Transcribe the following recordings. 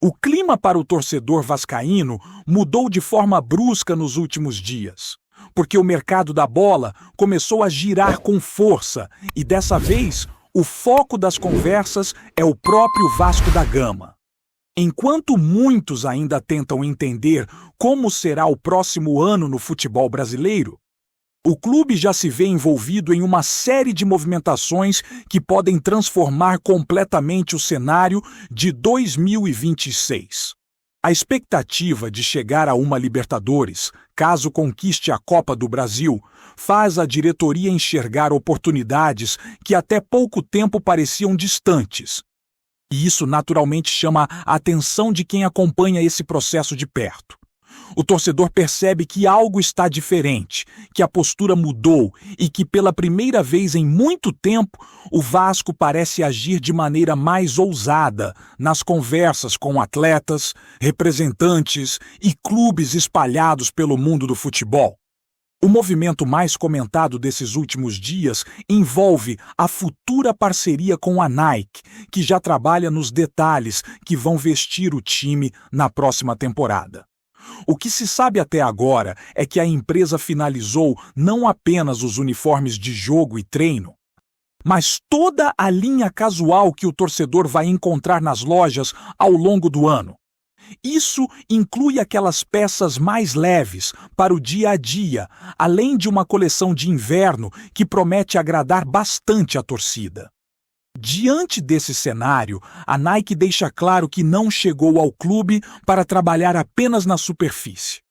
O clima para o torcedor vascaíno mudou de forma brusca nos últimos dias, porque o mercado da bola começou a girar com força e, dessa vez, o foco das conversas é o próprio Vasco da Gama. Enquanto muitos ainda tentam entender como será o próximo ano no futebol brasileiro, o clube já se vê envolvido em uma série de movimentações que podem transformar completamente o cenário de 2026. A expectativa de chegar a uma Libertadores, caso conquiste a Copa do Brasil, faz a diretoria enxergar oportunidades que até pouco tempo pareciam distantes. E isso naturalmente chama a atenção de quem acompanha esse processo de perto. O torcedor percebe que algo está diferente, que a postura mudou e que, pela primeira vez em muito tempo, o Vasco parece agir de maneira mais ousada nas conversas com atletas, representantes e clubes espalhados pelo mundo do futebol. O movimento mais comentado desses últimos dias envolve a futura parceria com a Nike, que já trabalha nos detalhes que vão vestir o time na próxima temporada. O que se sabe até agora é que a empresa finalizou não apenas os uniformes de jogo e treino, mas toda a linha casual que o torcedor vai encontrar nas lojas ao longo do ano. Isso inclui aquelas peças mais leves para o dia a dia, além de uma coleção de inverno que promete agradar bastante a torcida. Diante desse cenário, a Nike deixa claro que não chegou ao clube para trabalhar apenas na superfície.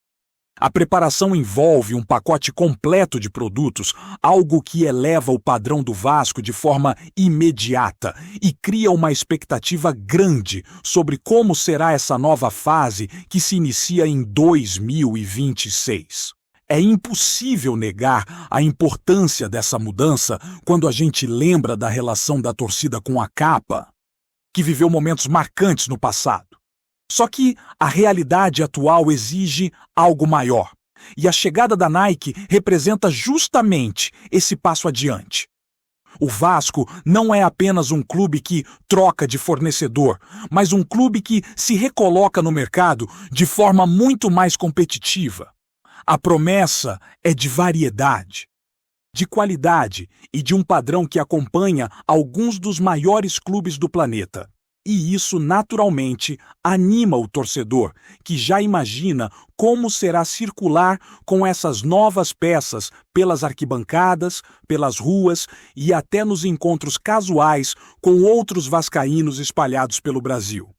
A preparação envolve um pacote completo de produtos, algo que eleva o padrão do Vasco de forma imediata e cria uma expectativa grande sobre como será essa nova fase que se inicia em 2026. É impossível negar a importância dessa mudança quando a gente lembra da relação da torcida com a capa, que viveu momentos marcantes no passado. Só que a realidade atual exige algo maior, e a chegada da Nike representa justamente esse passo adiante. O Vasco não é apenas um clube que troca de fornecedor, mas um clube que se recoloca no mercado de forma muito mais competitiva. A promessa é de variedade, de qualidade e de um padrão que acompanha alguns dos maiores clubes do planeta. E isso, naturalmente, anima o torcedor, que já imagina como será circular com essas novas peças pelas arquibancadas, pelas ruas e até nos encontros casuais com outros vascaínos espalhados pelo Brasil.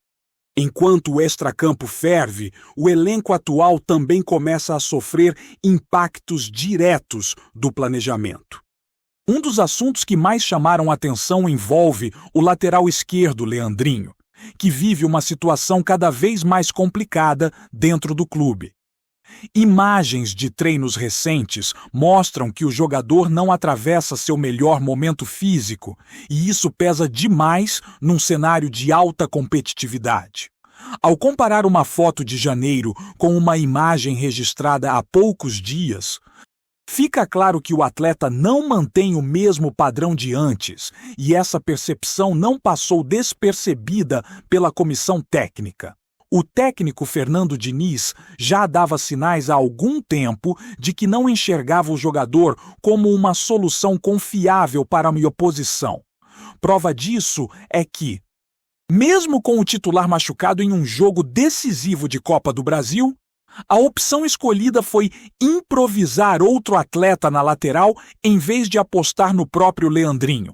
Enquanto o extracampo ferve, o elenco atual também começa a sofrer impactos diretos do planejamento. Um dos assuntos que mais chamaram atenção envolve o lateral esquerdo, Leandrinho, que vive uma situação cada vez mais complicada dentro do clube. Imagens de treinos recentes mostram que o jogador não atravessa seu melhor momento físico, e isso pesa demais num cenário de alta competitividade. Ao comparar uma foto de janeiro com uma imagem registrada há poucos dias, fica claro que o atleta não mantém o mesmo padrão de antes, e essa percepção não passou despercebida pela comissão técnica. O técnico Fernando Diniz já dava sinais há algum tempo de que não enxergava o jogador como uma solução confiável para a oposição. Prova disso é que, mesmo com o titular machucado em um jogo decisivo de Copa do Brasil, a opção escolhida foi improvisar outro atleta na lateral em vez de apostar no próprio Leandrinho.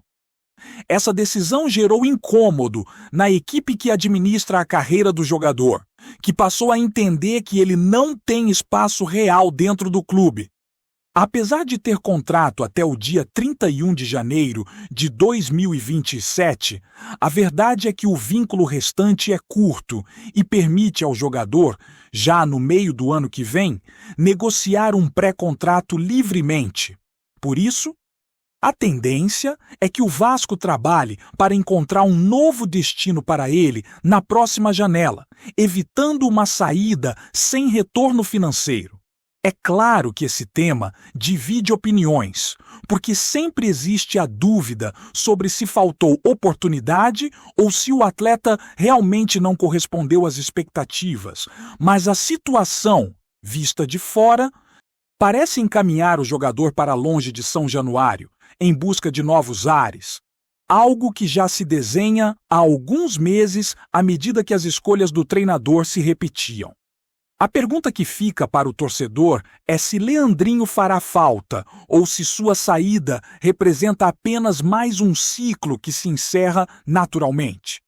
Essa decisão gerou incômodo na equipe que administra a carreira do jogador, que passou a entender que ele não tem espaço real dentro do clube. Apesar de ter contrato até o dia 31 de janeiro de 2027, a verdade é que o vínculo restante é curto e permite ao jogador, já no meio do ano que vem, negociar um pré-contrato livremente. Por isso, a tendência é que o Vasco trabalhe para encontrar um novo destino para ele na próxima janela, evitando uma saída sem retorno financeiro. É claro que esse tema divide opiniões, porque sempre existe a dúvida sobre se faltou oportunidade ou se o atleta realmente não correspondeu às expectativas. Mas a situação, vista de fora, parece encaminhar o jogador para longe de São Januário, em busca de novos ares. Algo que já se desenha há alguns meses à medida que as escolhas do treinador se repetiam. A pergunta que fica para o torcedor é se Leandrinho fará falta ou se sua saída representa apenas mais um ciclo que se encerra naturalmente.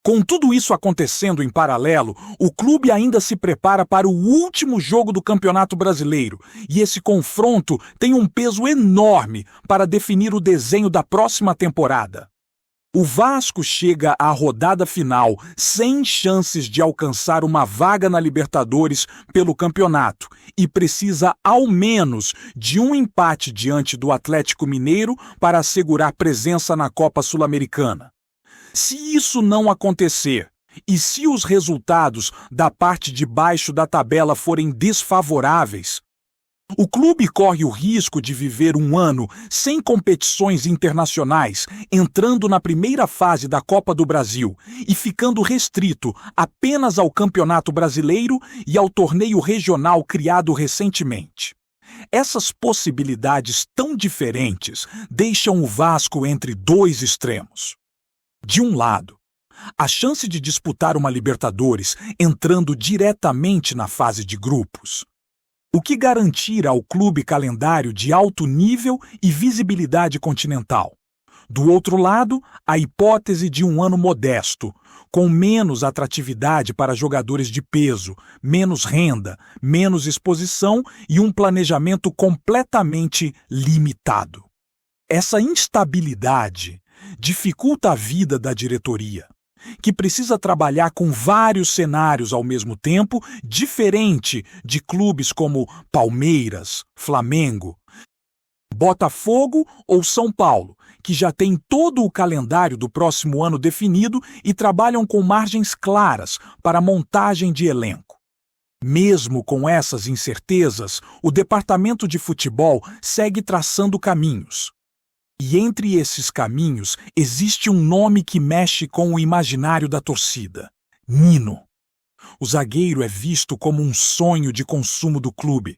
Com tudo isso acontecendo em paralelo, o clube ainda se prepara para o último jogo do Campeonato Brasileiro, e esse confronto tem um peso enorme para definir o desenho da próxima temporada. O Vasco chega à rodada final sem chances de alcançar uma vaga na Libertadores pelo campeonato e precisa ao menos de um empate diante do Atlético Mineiro para assegurar presença na Copa Sul-Americana. Se isso não acontecer, e se os resultados da parte de baixo da tabela forem desfavoráveis, o clube corre o risco de viver um ano sem competições internacionais, entrando na primeira fase da Copa do Brasil e ficando restrito apenas ao Campeonato Brasileiro e ao torneio regional criado recentemente. Essas possibilidades tão diferentes deixam o Vasco entre dois extremos. De um lado, a chance de disputar uma Libertadores entrando diretamente na fase de grupos, o que garantir ao clube calendário de alto nível e visibilidade continental. Do outro lado, a hipótese de um ano modesto, com menos atratividade para jogadores de peso, menos renda, menos exposição e um planejamento completamente limitado. Essa instabilidade dificulta a vida da diretoria, que precisa trabalhar com vários cenários ao mesmo tempo, diferente de clubes como Palmeiras, Flamengo, Botafogo ou São Paulo, que já têm todo o calendário do próximo ano definido e trabalham com margens claras para a montagem de elenco. Mesmo com essas incertezas, o departamento de futebol segue traçando caminhos. E entre esses caminhos existe um nome que mexe com o imaginário da torcida: Nino. O zagueiro é visto como um sonho de consumo do clube.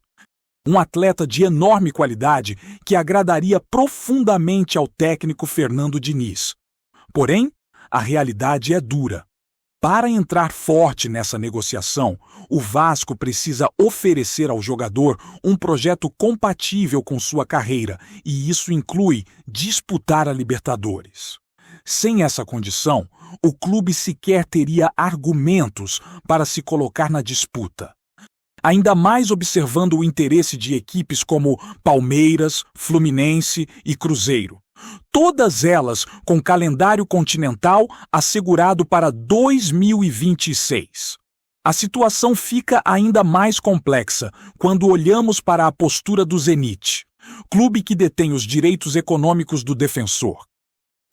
Um atleta de enorme qualidade que agradaria profundamente ao técnico Fernando Diniz. Porém, a realidade é dura. Para entrar forte nessa negociação, o Vasco precisa oferecer ao jogador um projeto compatível com sua carreira, e isso inclui disputar a Libertadores. Sem essa condição, o clube sequer teria argumentos para se colocar na disputa. Ainda mais observando o interesse de equipes como Palmeiras, Fluminense e Cruzeiro. Todas elas com calendário continental assegurado para 2026. A situação fica ainda mais complexa quando olhamos para a postura do Zenit, clube que detém os direitos econômicos do Defensor.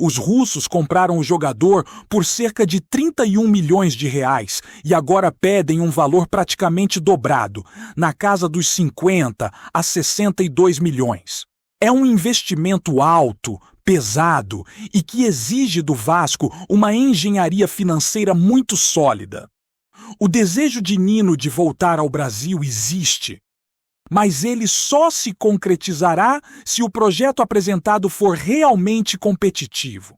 Os russos compraram o jogador por cerca de 31 milhões de reais e agora pedem um valor praticamente dobrado, na casa dos 50 a 62 milhões. É um investimento alto, pesado e que exige do Vasco uma engenharia financeira muito sólida. O desejo de Nino de voltar ao Brasil existe, mas ele só se concretizará se o projeto apresentado for realmente competitivo.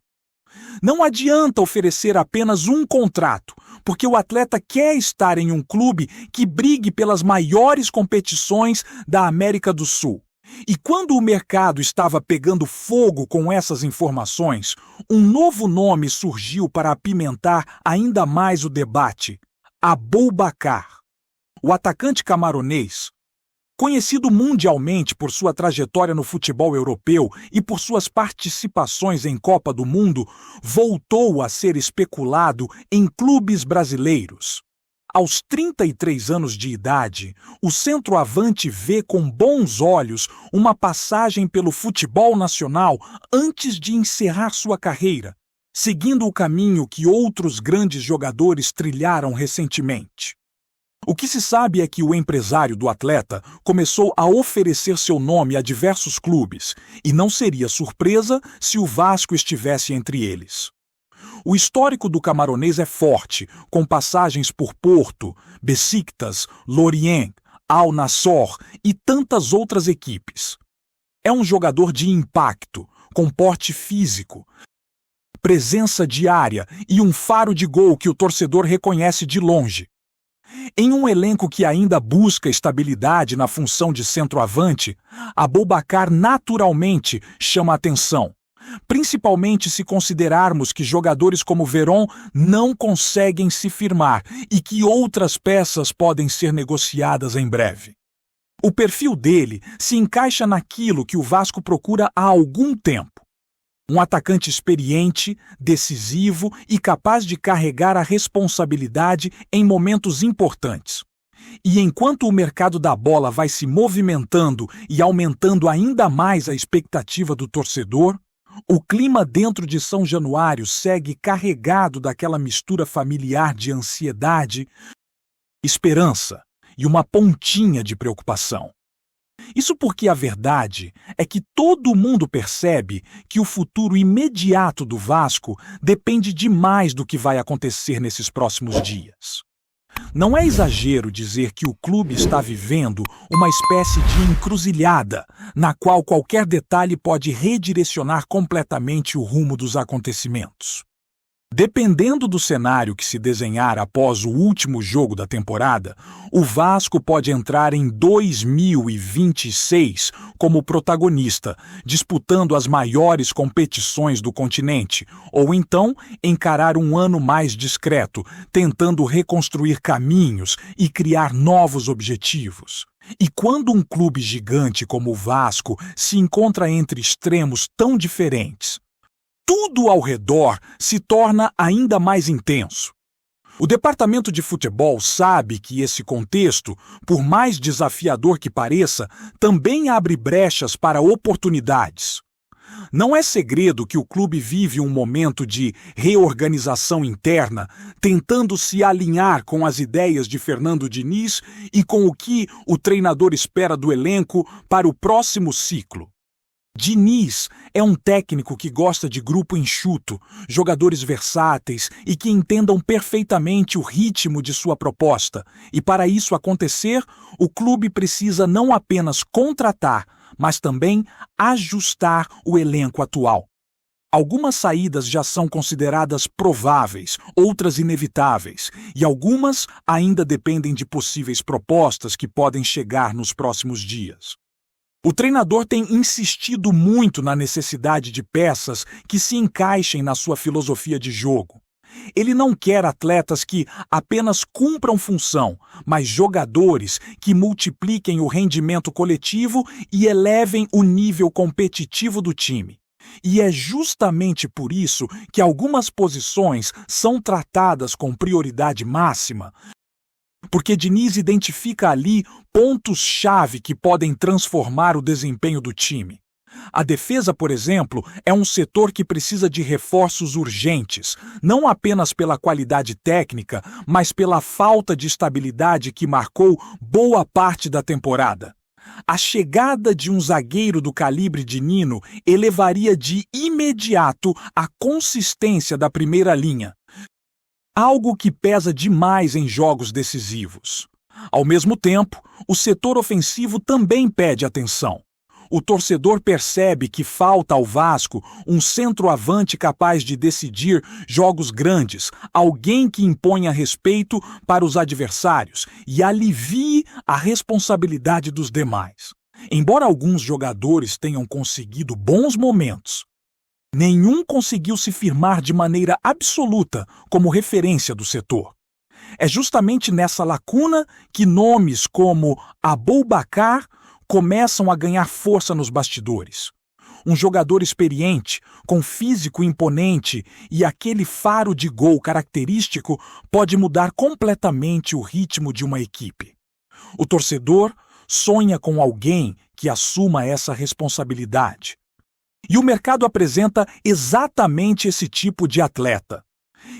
Não adianta oferecer apenas um contrato, porque o atleta quer estar em um clube que brigue pelas maiores competições da América do Sul. E quando o mercado estava pegando fogo com essas informações, um novo nome surgiu para apimentar ainda mais o debate: Aboubakar. O atacante camaronês, conhecido mundialmente por sua trajetória no futebol europeu e por suas participações em Copa do Mundo, voltou a ser especulado em clubes brasileiros. Aos 33 anos de idade, o centroavante vê com bons olhos uma passagem pelo futebol nacional antes de encerrar sua carreira, seguindo o caminho que outros grandes jogadores trilharam recentemente. O que se sabe é que o empresário do atleta começou a oferecer seu nome a diversos clubes, e não seria surpresa se o Vasco estivesse entre eles. O histórico do camaronês é forte, com passagens por Porto, Besiktas, Lorient, Al Nassr e tantas outras equipes. É um jogador de impacto, com porte físico, presença diária e um faro de gol que o torcedor reconhece de longe. Em um elenco que ainda busca estabilidade na função de centroavante, Aboubakar naturalmente chama a atenção, principalmente se considerarmos que jogadores como Veron não conseguem se firmar e que outras peças podem ser negociadas em breve. O perfil dele se encaixa naquilo que o Vasco procura há algum tempo. Um atacante experiente, decisivo e capaz de carregar a responsabilidade em momentos importantes. E enquanto o mercado da bola vai se movimentando e aumentando ainda mais a expectativa do torcedor, o clima dentro de São Januário segue carregado daquela mistura familiar de ansiedade, esperança e uma pontinha de preocupação. Isso porque a verdade é que todo mundo percebe que o futuro imediato do Vasco depende demais do que vai acontecer nesses próximos dias. Não é exagero dizer que o clube está vivendo uma espécie de encruzilhada, na qual qualquer detalhe pode redirecionar completamente o rumo dos acontecimentos. Dependendo do cenário que se desenhar após o último jogo da temporada, o Vasco pode entrar em 2026 como protagonista, disputando as maiores competições do continente, ou então encarar um ano mais discreto, tentando reconstruir caminhos e criar novos objetivos. E quando um clube gigante como o Vasco se encontra entre extremos tão diferentes, tudo ao redor se torna ainda mais intenso. O departamento de futebol sabe que esse contexto, por mais desafiador que pareça, também abre brechas para oportunidades. Não é segredo que o clube vive um momento de reorganização interna, tentando se alinhar com as ideias de Fernando Diniz e com o que o treinador espera do elenco para o próximo ciclo. Diniz é um técnico que gosta de grupo enxuto, jogadores versáteis e que entendam perfeitamente o ritmo de sua proposta. E para isso acontecer, o clube precisa não apenas contratar, mas também ajustar o elenco atual. Algumas saídas já são consideradas prováveis, outras inevitáveis, e algumas ainda dependem de possíveis propostas que podem chegar nos próximos dias. O treinador tem insistido muito na necessidade de peças que se encaixem na sua filosofia de jogo. Ele não quer atletas que apenas cumpram função, mas jogadores que multipliquem o rendimento coletivo e elevem o nível competitivo do time. E é justamente por isso que algumas posições são tratadas com prioridade máxima, porque Diniz identifica ali pontos-chave que podem transformar o desempenho do time. A defesa, por exemplo, é um setor que precisa de reforços urgentes, não apenas pela qualidade técnica, mas pela falta de estabilidade que marcou boa parte da temporada. A chegada de um zagueiro do calibre de Nino elevaria de imediato a consistência da primeira linha, algo que pesa demais em jogos decisivos. Ao mesmo tempo, o setor ofensivo também pede atenção. O torcedor percebe que falta ao Vasco um centroavante capaz de decidir jogos grandes, alguém que imponha respeito para os adversários e alivie a responsabilidade dos demais. Embora alguns jogadores tenham conseguido bons momentos, nenhum conseguiu se firmar de maneira absoluta como referência do setor. É justamente nessa lacuna que nomes como Aboubakar começam a ganhar força nos bastidores. Um jogador experiente, com físico imponente e aquele faro de gol característico pode mudar completamente o ritmo de uma equipe. O torcedor sonha com alguém que assuma essa responsabilidade. E o mercado apresenta exatamente esse tipo de atleta.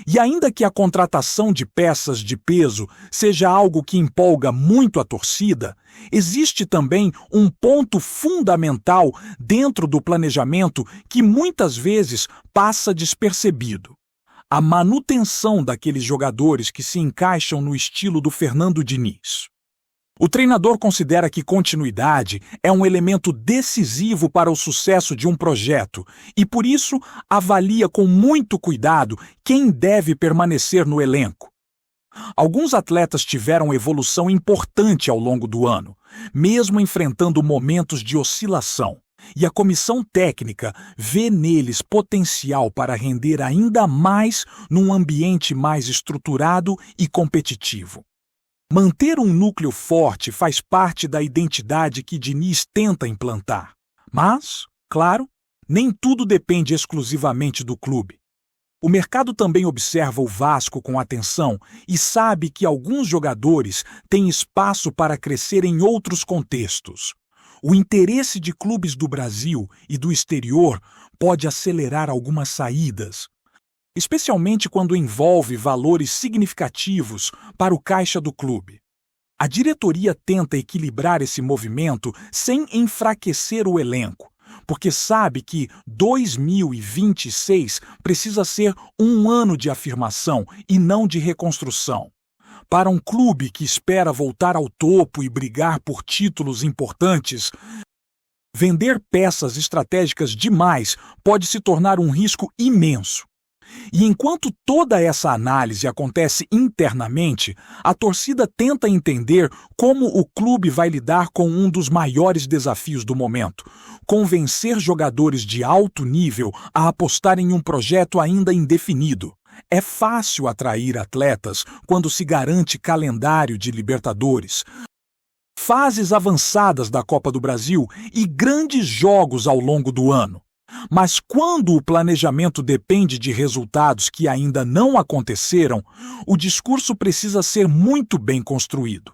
E ainda que a contratação de peças de peso seja algo que empolga muito a torcida, existe também um ponto fundamental dentro do planejamento que muitas vezes passa despercebido: a manutenção daqueles jogadores que se encaixam no estilo do Fernando Diniz. O treinador considera que continuidade é um elemento decisivo para o sucesso de um projeto e, por isso, avalia com muito cuidado quem deve permanecer no elenco. Alguns atletas tiveram evolução importante ao longo do ano, mesmo enfrentando momentos de oscilação, e a comissão técnica vê neles potencial para render ainda mais num ambiente mais estruturado e competitivo. Manter um núcleo forte faz parte da identidade que Diniz tenta implantar. Mas, claro, nem tudo depende exclusivamente do clube. O mercado também observa o Vasco com atenção e sabe que alguns jogadores têm espaço para crescer em outros contextos. O interesse de clubes do Brasil e do exterior pode acelerar algumas saídas, especialmente quando envolve valores significativos para o caixa do clube. A diretoria tenta equilibrar esse movimento sem enfraquecer o elenco, porque sabe que 2026 precisa ser um ano de afirmação e não de reconstrução. Para um clube que espera voltar ao topo e brigar por títulos importantes, vender peças estratégicas demais pode se tornar um risco imenso. E enquanto toda essa análise acontece internamente, a torcida tenta entender como o clube vai lidar com um dos maiores desafios do momento: convencer jogadores de alto nível a apostar em um projeto ainda indefinido. É fácil atrair atletas quando se garante calendário de Libertadores, fases avançadas da Copa do Brasil e grandes jogos ao longo do ano. Mas quando o planejamento depende de resultados que ainda não aconteceram, o discurso precisa ser muito bem construído.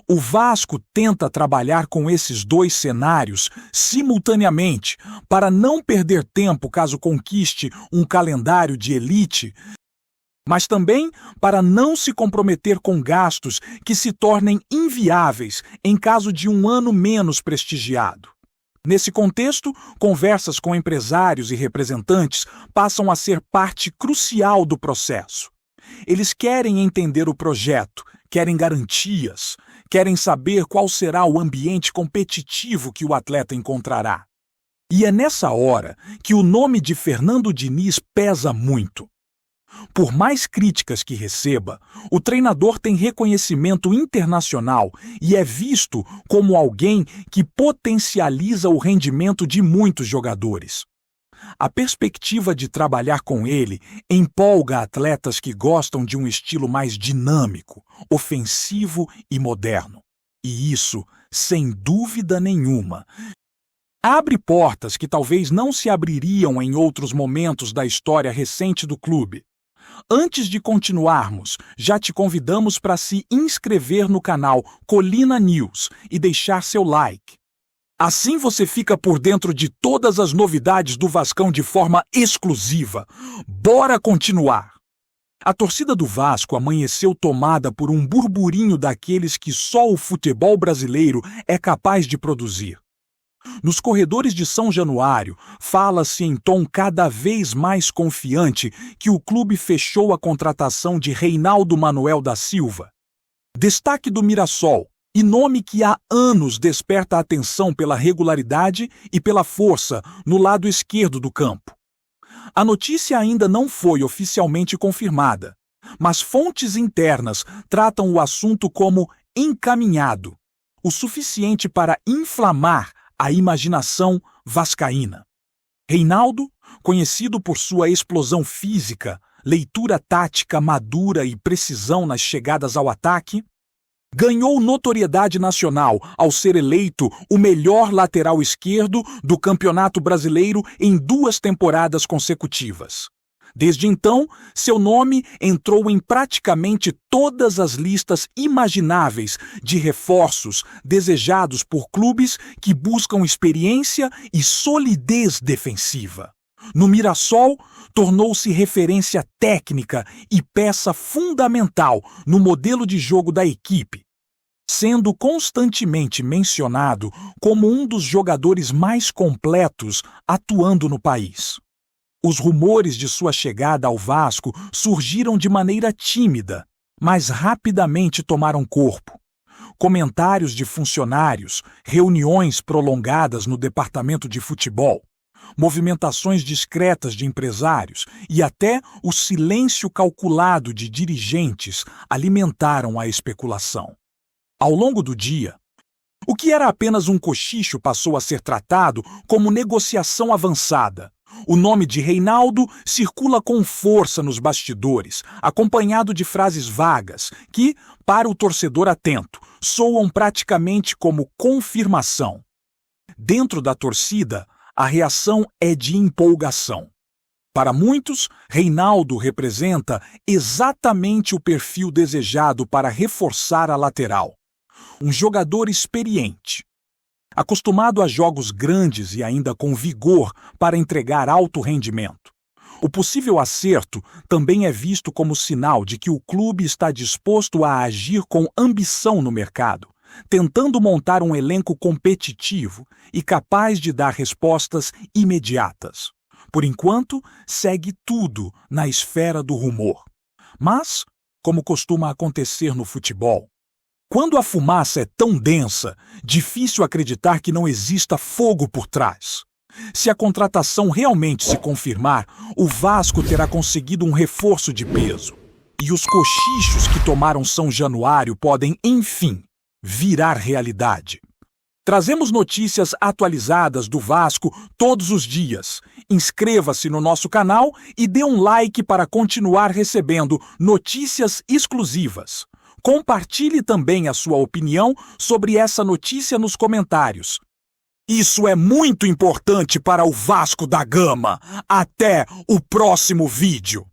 O Vasco tenta trabalhar com esses dois cenários simultaneamente para não perder tempo caso conquiste um calendário de elite, mas também para não se comprometer com gastos que se tornem inviáveis em caso de um ano menos prestigiado. Nesse contexto, conversas com empresários e representantes passam a ser parte crucial do processo. Eles querem entender o projeto, querem garantias, querem saber qual será o ambiente competitivo que o atleta encontrará. E é nessa hora que o nome de Fernando Diniz pesa muito. Por mais críticas que receba, o treinador tem reconhecimento internacional e é visto como alguém que potencializa o rendimento de muitos jogadores. A perspectiva de trabalhar com ele empolga atletas que gostam de um estilo mais dinâmico, ofensivo e moderno. E isso, sem dúvida nenhuma, abre portas que talvez não se abririam em outros momentos da história recente do clube. Antes de continuarmos, já te convidamos para se inscrever no canal Colina News e deixar seu like. Assim você fica por dentro de todas as novidades do Vascão de forma exclusiva. Bora continuar! A torcida do Vasco amanheceu tomada por um burburinho daqueles que só o futebol brasileiro é capaz de produzir. Nos corredores de São Januário, fala-se em tom cada vez mais confiante que o clube fechou a contratação de Reinaldo Manuel da Silva. Destaque do Mirassol, e nome que há anos desperta a atenção pela regularidade e pela força no lado esquerdo do campo. A notícia ainda não foi oficialmente confirmada, mas fontes internas tratam o assunto como encaminhado, o suficiente para inflamar a imaginação vascaína. Reinaldo, conhecido por sua explosão física, leitura tática madura e precisão nas chegadas ao ataque, ganhou notoriedade nacional ao ser eleito o melhor lateral esquerdo do Campeonato Brasileiro em 2 temporadas consecutivas. Desde então, seu nome entrou em praticamente todas as listas imagináveis de reforços desejados por clubes que buscam experiência e solidez defensiva. No Mirassol, tornou-se referência técnica e peça fundamental no modelo de jogo da equipe, sendo constantemente mencionado como um dos jogadores mais completos atuando no país. Os rumores de sua chegada ao Vasco surgiram de maneira tímida, mas rapidamente tomaram corpo. Comentários de funcionários, reuniões prolongadas no departamento de futebol, movimentações discretas de empresários e até o silêncio calculado de dirigentes alimentaram a especulação. Ao longo do dia, o que era apenas um cochicho passou a ser tratado como negociação avançada. O nome de Reinaldo circula com força nos bastidores, acompanhado de frases vagas que, para o torcedor atento, soam praticamente como confirmação. Dentro da torcida, a reação é de empolgação. Para muitos, Reinaldo representa exatamente o perfil desejado para reforçar a lateral. Um jogador experiente, acostumado a jogos grandes e ainda com vigor para entregar alto rendimento. O possível acerto também é visto como sinal de que o clube está disposto a agir com ambição no mercado, tentando montar um elenco competitivo e capaz de dar respostas imediatas. Por enquanto, segue tudo na esfera do rumor. Mas, como costuma acontecer no futebol, quando a fumaça é tão densa, difícil acreditar que não exista fogo por trás. Se a contratação realmente se confirmar, o Vasco terá conseguido um reforço de peso. E os cochichos que tomaram São Januário podem, enfim, virar realidade. Trazemos notícias atualizadas do Vasco todos os dias. Inscreva-se no nosso canal e dê um like para continuar recebendo notícias exclusivas. Compartilhe também a sua opinião sobre essa notícia nos comentários. Isso é muito importante para o Vasco da Gama. Até o próximo vídeo.